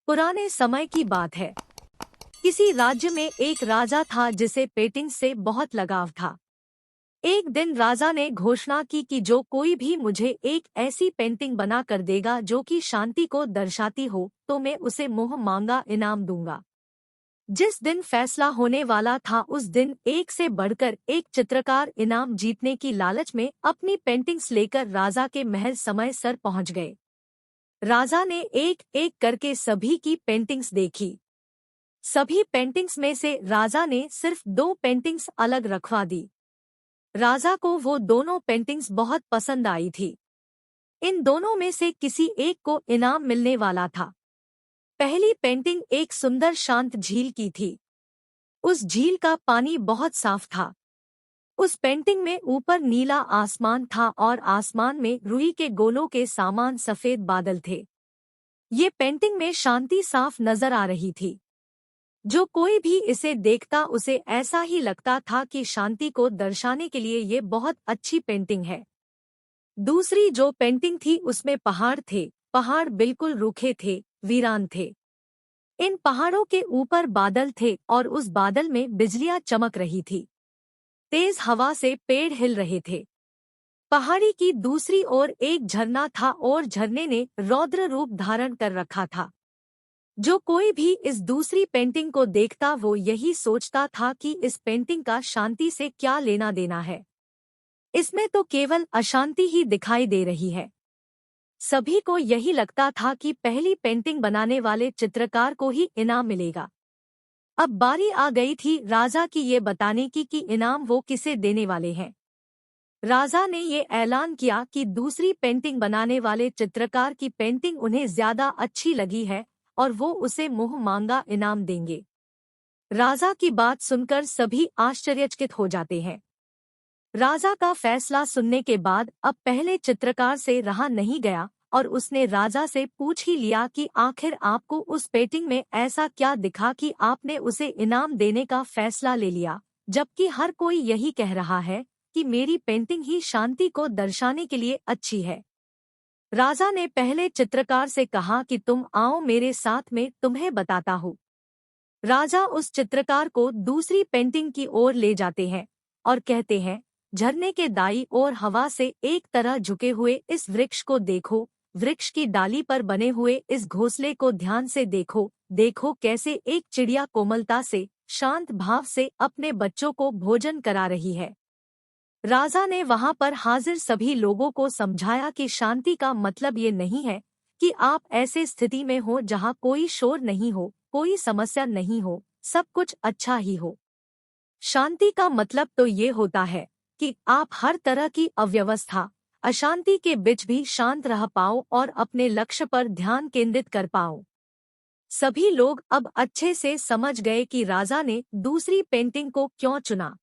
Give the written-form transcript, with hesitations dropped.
पुराने समय की बात है। किसी राज्य में एक राजा था जिसे पेंटिंग से बहुत लगाव था। एक दिन राजा ने घोषणा की कि जो कोई भी मुझे एक ऐसी पेंटिंग बना कर देगा जो कि शांति को दर्शाती हो तो मैं उसे मुंह मांगा इनाम दूंगा। जिस दिन फैसला होने वाला था उस दिन एक से बढ़कर एक चित्रकार इनाम जीतने की लालच में अपनी पेंटिंग्स लेकर राजा के महल समय सर पहुंच गए। राजा ने एक एक करके सभी की पेंटिंग्स देखी। सभी पेंटिंग्स में से राजा ने सिर्फ 2 पेंटिंग्स अलग रखवा दी। राजा को वो दोनों पेंटिंग्स बहुत पसंद आई थी। इन दोनों में से किसी एक को इनाम मिलने वाला था। पहली पेंटिंग एक सुंदर शांत झील की थी। उस झील का पानी बहुत साफ था। उस पेंटिंग में ऊपर नीला आसमान था और आसमान में रुई के गोलों के समान सफेद बादल थे। ये पेंटिंग में शांति साफ नजर आ रही थी। जो कोई भी इसे देखता उसे ऐसा ही लगता था कि शांति को दर्शाने के लिए ये बहुत अच्छी पेंटिंग है। दूसरी जो पेंटिंग थी उसमें पहाड़ थे। पहाड़ बिल्कुल रूखे थे, वीरान थे। इन पहाड़ों के ऊपर बादल थे और उस बादल में बिजलियां चमक रही थी। तेज हवा से पेड़ हिल रहे थे। पहाड़ी की दूसरी ओर एक झरना था और झरने ने रौद्र रूप धारण कर रखा था। जो कोई भी इस दूसरी पेंटिंग को देखता वो यही सोचता था कि इस पेंटिंग का शांति से क्या लेना देना है। इसमें तो केवल अशांति ही दिखाई दे रही है। सभी को यही लगता था कि पहली पेंटिंग बनाने वाले चित्रकार को ही इनाम मिलेगा। अब बारी आ गई थी राजा की ये बताने की कि इनाम वो किसे देने वाले हैं। राजा ने ये ऐलान किया कि दूसरी पेंटिंग बनाने वाले चित्रकार की पेंटिंग उन्हें ज्यादा अच्छी लगी है और वो उसे मुंह मांगा इनाम देंगे। राजा की बात सुनकर सभी आश्चर्यचकित हो जाते हैं। राजा का फैसला सुनने के बाद अब पहले चित्रकार से रहा नहीं गया और उसने राजा से पूछ ही लिया कि आखिर आपको उस पेंटिंग में ऐसा क्या दिखा कि आपने उसे इनाम देने का फैसला ले लिया, जबकि हर कोई यही कह रहा है कि मेरी पेंटिंग ही शांति को दर्शाने के लिए अच्छी है। राजा ने पहले चित्रकार से कहा कि तुम आओ मेरे साथ में तुम्हें बताता हूँ। राजा उस चित्रकार को दूसरी पेंटिंग की ओर ले जाते हैं और कहते हैं, झरने के दाईं ओर हवा से एक तरह झुके हुए इस वृक्ष को देखो। वृक्ष की डाली पर बने हुए इस घोंसले को ध्यान से देखो। देखो कैसे एक चिड़िया कोमलता से, शांत भाव से अपने बच्चों को भोजन करा रही है। राजा ने वहां पर हाजिर सभी लोगों को समझाया कि शांति का मतलब ये नहीं है कि आप ऐसे स्थिति में हो जहां कोई शोर नहीं हो, कोई समस्या नहीं हो, सब कुछ अच्छा ही हो। शांति का मतलब तो ये होता है कि आप हर तरह की अव्यवस्था, अशांति के बीच भी शांत रह पाओ और अपने लक्ष्य पर ध्यान केंद्रित कर पाओ। सभी लोग अब अच्छे से समझ गए कि राजा ने दूसरी पेंटिंग को क्यों चुना।